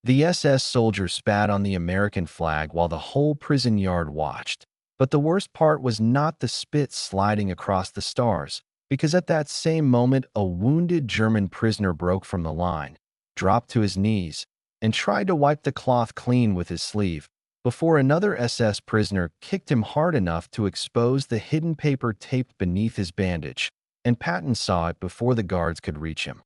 The SS soldier spat on the American flag while the whole prison yard watched. But the worst part was not the spit sliding across the stars, because at that same moment a wounded German prisoner broke from the line, dropped to his knees, and tried to wipe the cloth clean with his sleeve, before another SS prisoner kicked him hard enough to expose the hidden paper taped beneath his bandage, and Patton saw it before the guards could reach him.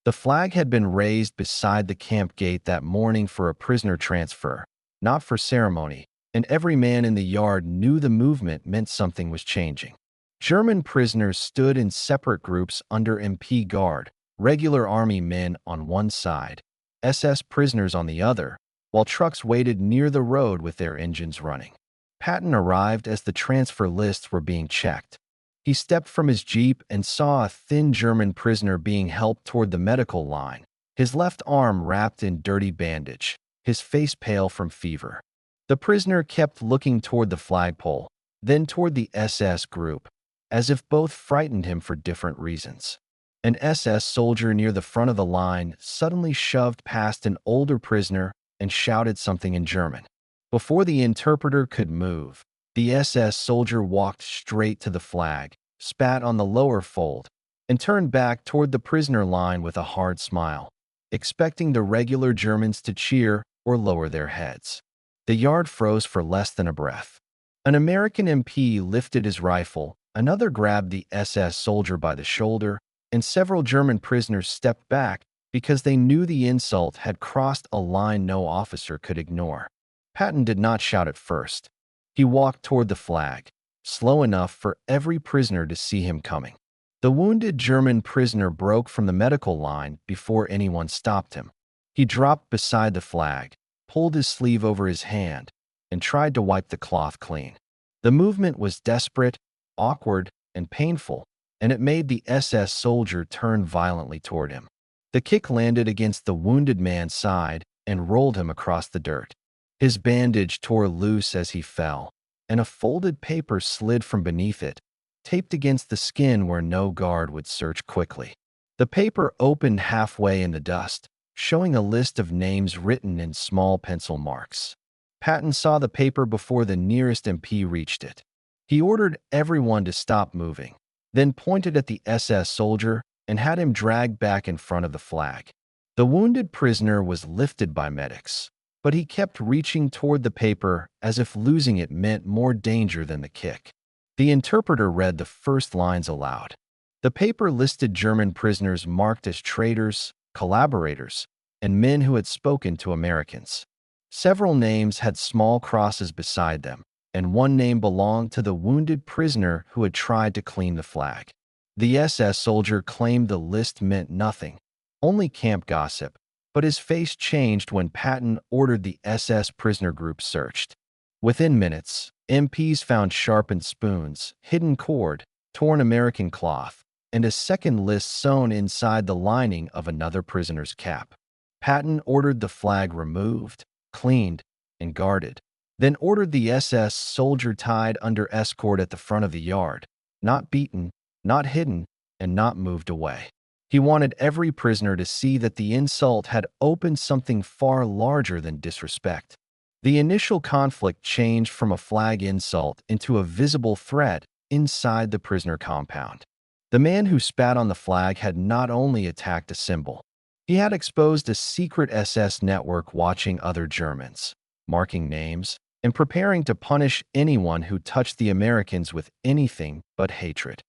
The flag had been raised beside the camp gate that morning for a prisoner transfer, not for ceremony, and every man in the yard knew the movement meant something was changing. German prisoners stood in separate groups under MP guard, regular army men on one side, SS prisoners on the other, while trucks waited near the road with their engines running. Patton arrived as the transfer lists were being checked. He stepped from his jeep and saw a thin German prisoner being helped toward the medical line, his left arm wrapped in dirty bandage, his face pale from fever. The prisoner kept looking toward the flagpole, then toward the SS group, as if both frightened him for different reasons. An SS soldier near the front of the line suddenly shoved past an older prisoner and shouted something in German. Before the interpreter could move, the SS soldier walked straight to the flag, spat on the lower fold, and turned back toward the prisoner line with a hard smile, expecting the regular Germans to cheer or lower their heads. The yard froze for less than a breath. An American MP lifted his rifle, another grabbed the SS soldier by the shoulder, and several German prisoners stepped back because they knew the insult had crossed a line no officer could ignore. Patton did not shout at first. He walked toward the flag, slow enough for every prisoner to see him coming. The wounded German prisoner broke from the medical line before anyone stopped him. He dropped beside the flag, pulled his sleeve over his hand, and tried to wipe the cloth clean. The movement was desperate, awkward, and painful, and it made the SS soldier turn violently toward him. The kick landed against the wounded man's side and rolled him across the dirt. His bandage tore loose as he fell, and a folded paper slid from beneath it, taped against the skin where no guard would search quickly. The paper opened halfway in the dust, showing a list of names written in small pencil marks. Patton saw the paper before the nearest MP reached it. He ordered everyone to stop moving, then pointed at the SS soldier and had him dragged back in front of the flag. The wounded prisoner was lifted by medics, but he kept reaching toward the paper as if losing it meant more danger than the kick. The interpreter read the first lines aloud. The paper listed German prisoners marked as traitors, collaborators, and men who had spoken to Americans. Several names had small crosses beside them, and one name belonged to the wounded prisoner who had tried to clean the flag. The SS soldier claimed the list meant nothing, only camp gossip, but his face changed when Patton ordered the SS prisoner group searched. Within minutes, MPs found sharpened spoons, hidden cord, torn American cloth, and a second list sewn inside the lining of another prisoner's cap. Patton ordered the flag removed, cleaned, and guarded, then ordered the SS soldier tied under escort at the front of the yard, not beaten, not hidden, and not moved away. He wanted every prisoner to see that the insult had opened something far larger than disrespect. The initial conflict changed from a flag insult into a visible threat inside the prisoner compound. The man who spat on the flag had not only attacked a symbol, he had exposed a secret SS network watching other Germans, marking names, and preparing to punish anyone who touched the Americans with anything but hatred.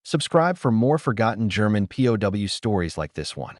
Subscribe for more forgotten German POW stories like this one.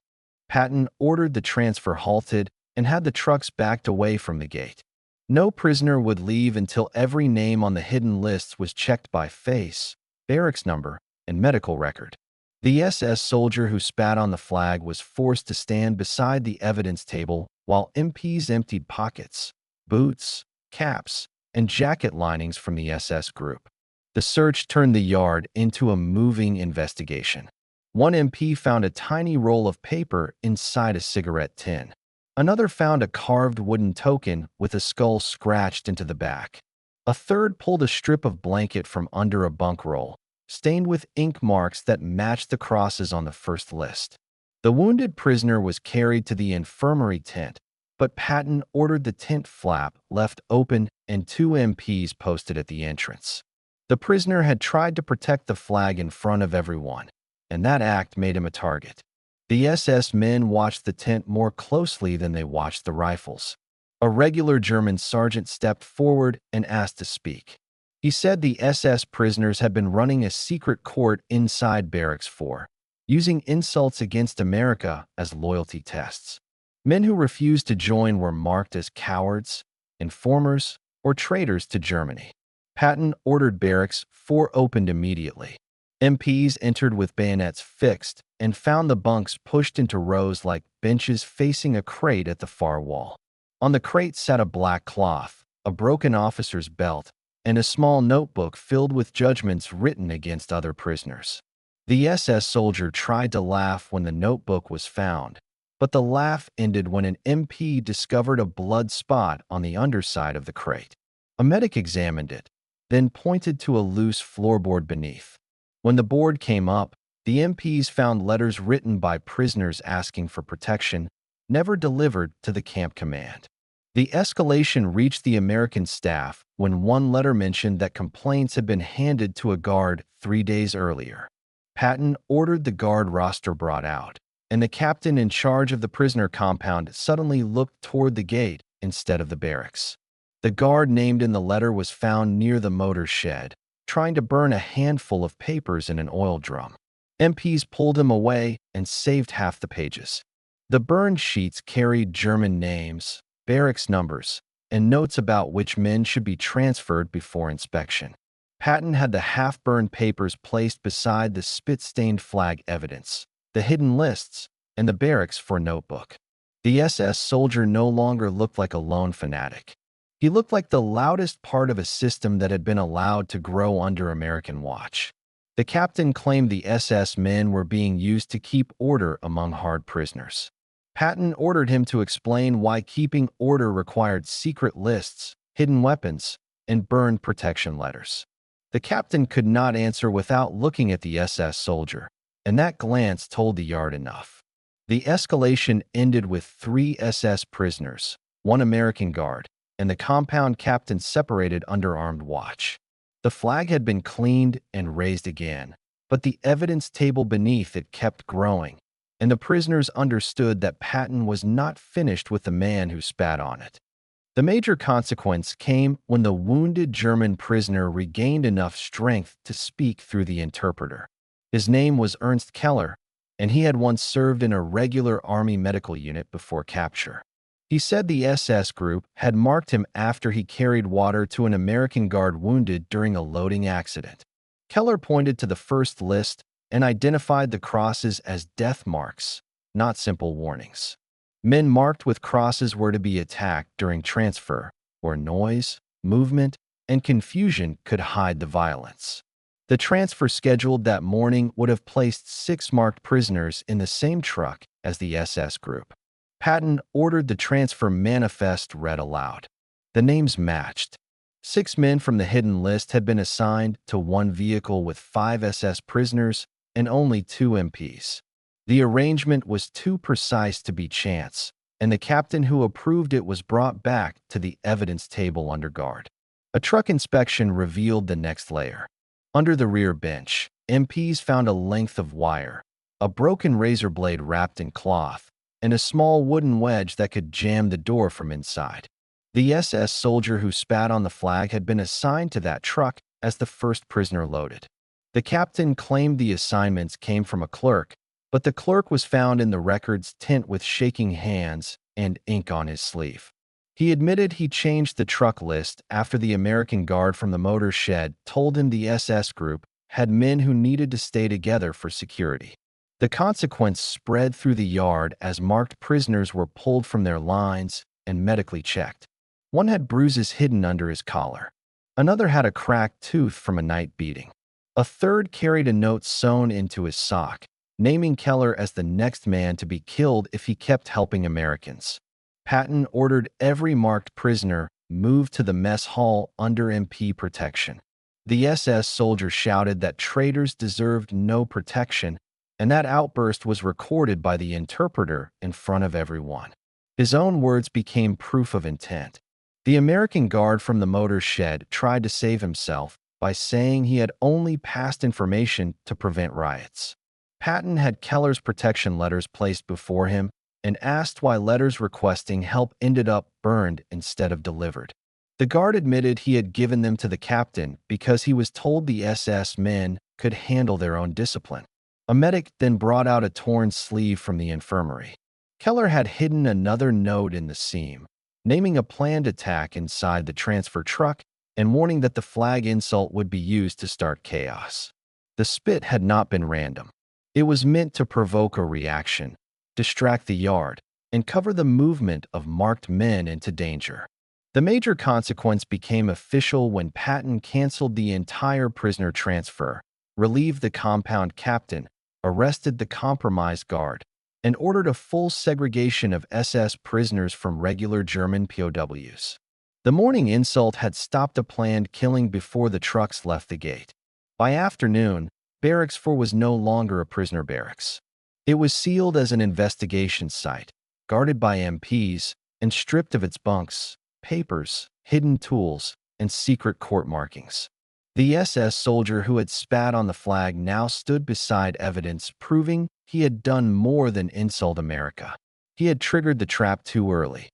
Patton ordered the transfer halted and had the trucks backed away from the gate. No prisoner would leave until every name on the hidden lists was checked by face, barracks number, and medical record. The SS soldier who spat on the flag was forced to stand beside the evidence table while MPs emptied pockets, boots, caps, and jacket linings from the SS group. The search turned the yard into a moving investigation. One MP found a tiny roll of paper inside a cigarette tin. Another found a carved wooden token with a skull scratched into the back. A third pulled a strip of blanket from under a bunk roll, stained with ink marks that matched the crosses on the first list. The wounded prisoner was carried to the infirmary tent, but Patton ordered the tent flap left open and 2 MPs posted at the entrance. The prisoner had tried to protect the flag in front of everyone, and that act made him a target. The SS men watched the tent more closely than they watched the rifles. A regular German sergeant stepped forward and asked to speak. He said the SS prisoners had been running a secret court inside Barracks 4, using insults against America as loyalty tests. Men who refused to join were marked as cowards, informers, or traitors to Germany. Patton ordered Barracks 4 opened immediately. MPs entered with bayonets fixed and found the bunks pushed into rows like benches facing a crate at the far wall. On the crate sat a black cloth, a broken officer's belt, and a small notebook filled with judgments written against other prisoners. The SS soldier tried to laugh when the notebook was found, but the laugh ended when an MP discovered a blood spot on the underside of the crate. A medic examined it, then pointed to a loose floorboard beneath. When the board came up, the MPs found letters written by prisoners asking for protection, never delivered to the camp command. The escalation reached the American staff when one letter mentioned that complaints had been handed to a guard 3 days earlier. Patton ordered the guard roster brought out, and the captain in charge of the prisoner compound suddenly looked toward the gate instead of the barracks. The guard named in the letter was found near the motor shed, trying to burn a handful of papers in an oil drum. MPs pulled him away and saved half the pages. The burned sheets carried German names, barracks numbers, and notes about which men should be transferred before inspection. Patton had the half-burned papers placed beside the spit-stained flag evidence, the hidden lists, and the barracks for notebook. The SS soldier no longer looked like a lone fanatic. He looked like the loudest part of a system that had been allowed to grow under American watch. The captain claimed the SS men were being used to keep order among hard prisoners. Patton ordered him to explain why keeping order required secret lists, hidden weapons, and burned protection letters. The captain could not answer without looking at the SS soldier, and that glance told the yard enough. The escalation ended with 3 SS prisoners, 1 American guard, and the compound captain separated under armed watch. The flag had been cleaned and raised again, but the evidence table beneath it kept growing, and the prisoners understood that Patton was not finished with the man who spat on it. The major consequence came when the wounded German prisoner regained enough strength to speak through the interpreter. His name was Ernst Keller, and he had once served in a regular army medical unit before capture. He said the SS group had marked him after he carried water to an American guard wounded during a loading accident. Keller pointed to the first list and identified the crosses as death marks, not simple warnings. Men marked with crosses were to be attacked during transfer, where noise, movement, and confusion could hide the violence. The transfer scheduled that morning would have placed 6 marked prisoners in the same truck as the SS group. Patton ordered the transfer manifest read aloud. The names matched. 6 men from the hidden list had been assigned to 1 vehicle with 5 SS prisoners and only 2 MPs. The arrangement was too precise to be chance, and the captain who approved it was brought back to the evidence table under guard. A truck inspection revealed the next layer. Under the rear bench, MPs found a length of wire, a broken razor blade wrapped in cloth, and a small wooden wedge that could jam the door from inside. The SS soldier who spat on the flag had been assigned to that truck as the first prisoner loaded. The captain claimed the assignments came from a clerk, but the clerk was found in the records tent with shaking hands and ink on his sleeve. He admitted he changed the truck list after the American guard from the motor shed told him the SS group had men who needed to stay together for security. The consequence spread through the yard as marked prisoners were pulled from their lines and medically checked. One had bruises hidden under his collar. Another had a cracked tooth from a night beating. A third carried a note sewn into his sock, naming Keller as the next man to be killed if he kept helping Americans. Patton ordered every marked prisoner moved to the mess hall under MP protection. The SS soldier shouted that traitors deserved no protection, and that outburst was recorded by the interpreter in front of everyone. His own words became proof of intent. The American guard from the motor shed tried to save himself by saying he had only passed information to prevent riots. Patton had Keller's protection letters placed before him and asked why letters requesting help ended up burned instead of delivered. The guard admitted he had given them to the captain because he was told the SS men could handle their own discipline. A medic then brought out a torn sleeve from the infirmary. Keller had hidden another note in the seam, naming a planned attack inside the transfer truck and warning that the flag insult would be used to start chaos. The spit had not been random. It was meant to provoke a reaction, distract the yard, and cover the movement of marked men into danger. The major consequence became official when Patton canceled the entire prisoner transfer, relieved the compound captain, arrested the compromised guard, and ordered a full segregation of SS prisoners from regular German POWs. The morning insult had stopped a planned killing before the trucks left the gate. By afternoon, Barracks 4 was no longer a prisoner barracks. It was sealed as an investigation site, guarded by MPs, and stripped of its bunks, papers, hidden tools, and secret court markings. The SS soldier who had spat on the flag now stood beside evidence proving he had done more than insult America. He had triggered the trap too early.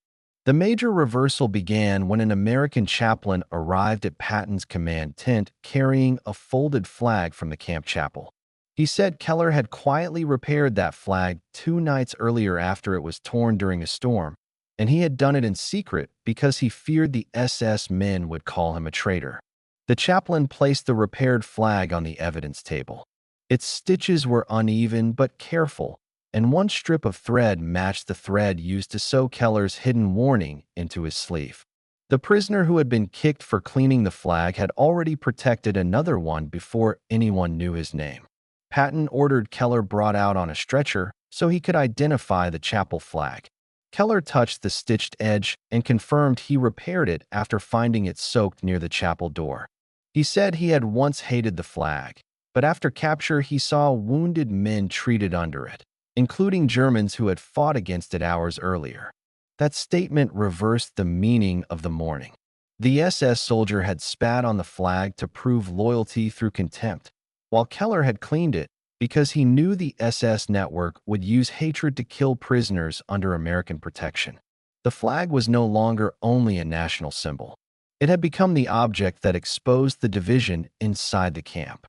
The major reversal began when an American chaplain arrived at Patton's command tent carrying a folded flag from the camp chapel. He said Keller had quietly repaired that flag 2 nights earlier after it was torn during a storm, and he had done it in secret because he feared the SS men would call him a traitor. The chaplain placed the repaired flag on the evidence table. Its stitches were uneven but careful, and one strip of thread matched the thread used to sew Keller's hidden warning into his sleeve. The prisoner who had been kicked for cleaning the flag had already protected another one before anyone knew his name. Patton ordered Keller brought out on a stretcher so he could identify the chapel flag. Keller touched the stitched edge and confirmed he repaired it after finding it soaked near the chapel door. He said he had once hated the flag, but after capture he saw wounded men treated under it, including Germans who had fought against it hours earlier. That statement reversed the meaning of the morning. The SS soldier had spat on the flag to prove loyalty through contempt, while Keller had cleaned it because he knew the SS network would use hatred to kill prisoners under American protection. The flag was no longer only a national symbol. It had become the object that exposed the division inside the camp.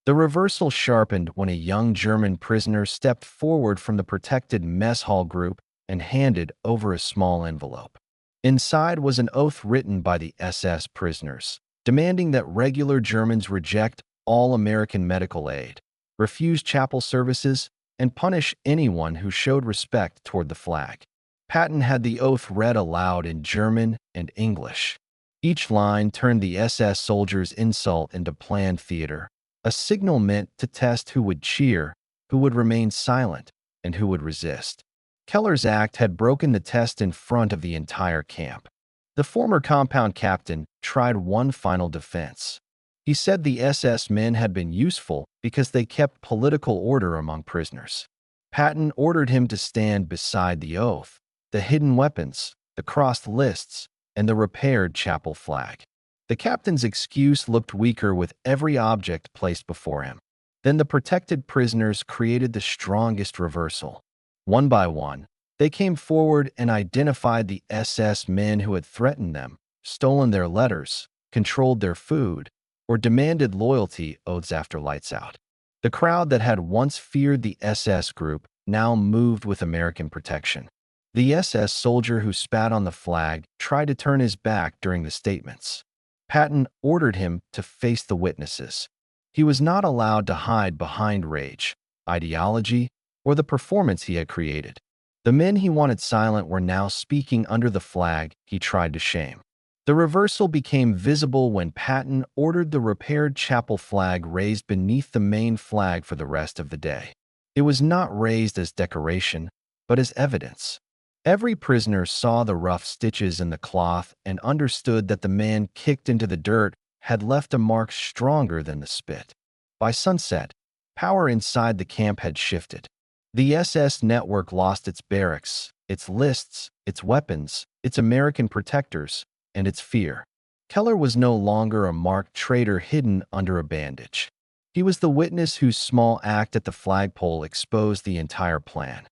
The reversal sharpened when a young German prisoner stepped forward from the protected mess hall group and handed over a small envelope. Inside was an oath written by the SS prisoners, demanding that regular Germans reject all American medical aid, refuse chapel services, and punish anyone who showed respect toward the flag. Patton had the oath read aloud in German and English. Each line turned the SS soldier's insult into planned theater, a signal meant to test who would cheer, who would remain silent, and who would resist. Keller's act had broken the test in front of the entire camp. The former compound captain tried one final defense. He said the SS men had been useful because they kept political order among prisoners. Patton ordered him to stand beside the oath, the hidden weapons, the crossed lists, and the repaired chapel flag. The captain's excuse looked weaker with every object placed before him. Then the protected prisoners created the strongest reversal. One by one, they came forward and identified the SS men who had threatened them, stolen their letters, controlled their food, or demanded loyalty oaths after lights out. The crowd that had once feared the SS group now moved with American protection. The SS soldier who spat on the flag tried to turn his back during the statements. Patton ordered him to face the witnesses. He was not allowed to hide behind rage, ideology, or the performance he had created. The men he wanted silent were now speaking under the flag he tried to shame. The reversal became visible when Patton ordered the repaired chapel flag raised beneath the main flag for the rest of the day. It was not raised as decoration, but as evidence. Every prisoner saw the rough stitches in the cloth and understood that the man kicked into the dirt had left a mark stronger than the spit. By sunset, power inside the camp had shifted. The SS network lost its barracks, its lists, its weapons, its American protectors, and its fear. Keller was no longer a marked traitor hidden under a bandage. He was the witness whose small act at the flagpole exposed the entire plan.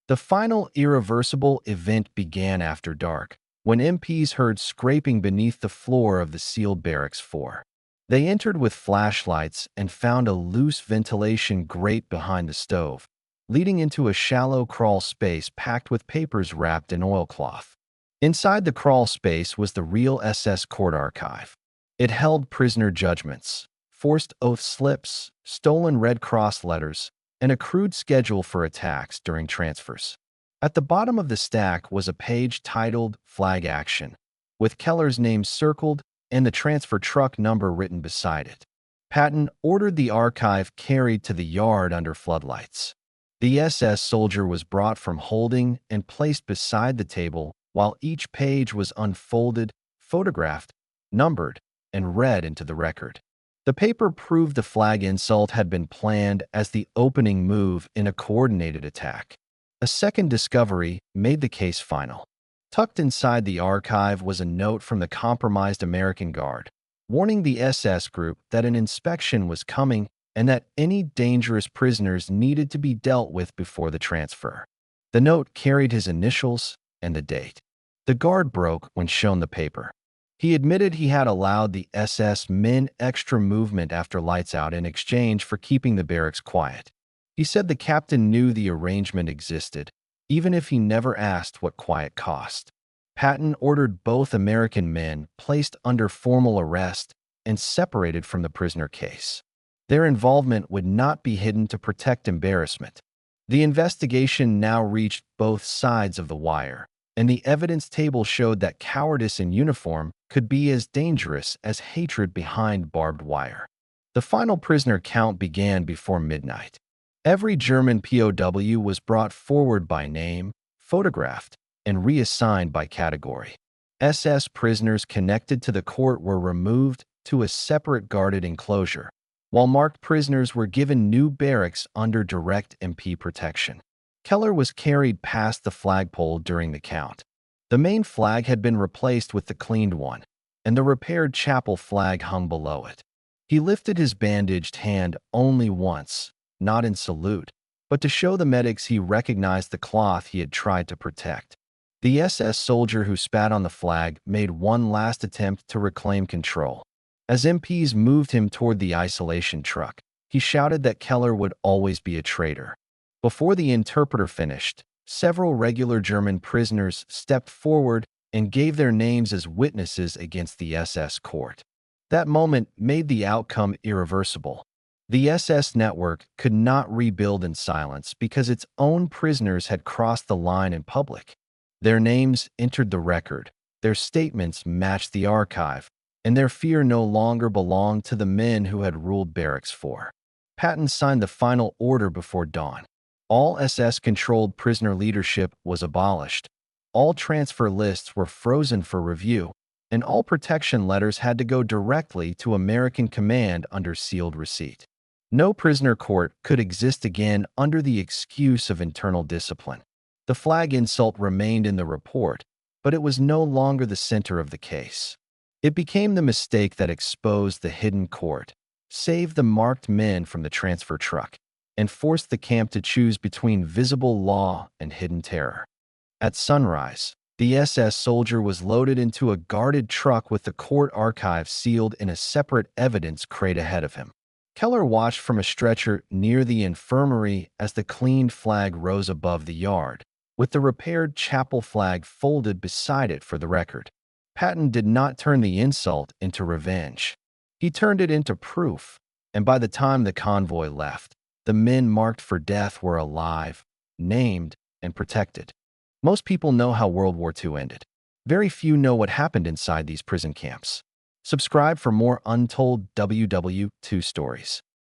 The final irreversible event began after dark, when MPs heard scraping beneath the floor of the sealed barracks 4. They entered with flashlights and found a loose ventilation grate behind the stove, leading into a shallow crawl space packed with papers wrapped in oilcloth. Inside the crawl space was the real SS court archive. It held prisoner judgments, forced oath slips, stolen Red Cross letters, and a crude schedule for attacks during transfers. At the bottom of the stack was a page titled Flag Action, with Keller's name circled and the transfer truck number written beside it. Patton ordered the archive carried to the yard under floodlights. The SS soldier was brought from holding and placed beside the table while each page was unfolded, photographed, numbered, and read into the record. The paper proved the flag insult had been planned as the opening move in a coordinated attack. A second discovery made the case final. Tucked inside the archive was a note from the compromised American Guard, warning the SS group that an inspection was coming and that any dangerous prisoners needed to be dealt with before the transfer. The note carried his initials and the date. The guard broke when shown the paper. He admitted he had allowed the SS men extra movement after lights out in exchange for keeping the barracks quiet. He said the captain knew the arrangement existed, even if he never asked what quiet cost. Patton ordered both American men placed under formal arrest and separated from the prisoner case. Their involvement would not be hidden to protect embarrassment. The investigation now reached both sides of the wire, and the evidence table showed that cowardice in uniform could be as dangerous as hatred behind barbed wire. The final prisoner count began before midnight. Every German POW was brought forward by name, photographed, and reassigned by category. SS prisoners connected to the court were removed to a separate guarded enclosure, while marked prisoners were given new barracks under direct MP protection. Keller was carried past the flagpole during the count. The main flag had been replaced with the cleaned one, and the repaired chapel flag hung below it. He lifted his bandaged hand only once, not in salute, but to show the medics he recognized the cloth he had tried to protect. The SS soldier who spat on the flag made one last attempt to reclaim control. As MPs moved him toward the isolation truck, he shouted that Keller would always be a traitor. Before the interpreter finished, several regular German prisoners stepped forward and gave their names as witnesses against the SS court. That moment made the outcome irreversible. The SS network could not rebuild in silence because its own prisoners had crossed the line in public. Their names entered the record, their statements matched the archive, and their fear no longer belonged to the men who had ruled Barracks 4. Patton signed the final order before dawn. All SS-controlled prisoner leadership was abolished. All transfer lists were frozen for review, and all protection letters had to go directly to American command under sealed receipt. No prisoner court could exist again under the excuse of internal discipline. The flag insult remained in the report, but it was no longer the center of the case. It became the mistake that exposed the hidden court, saved the marked men from the transfer truck, and forced the camp to choose between visible law and hidden terror. At sunrise, the SS soldier was loaded into a guarded truck with the court archive sealed in a separate evidence crate ahead of him. Keller watched from a stretcher near the infirmary as the cleaned flag rose above the yard, with the repaired chapel flag folded beside it for the record. Patton did not turn the insult into revenge. He turned it into proof, and by the time the convoy left, the men marked for death were alive, named, and protected. Most people know how World War II ended. Very few know what happened inside these prison camps. Subscribe for more untold WWII stories.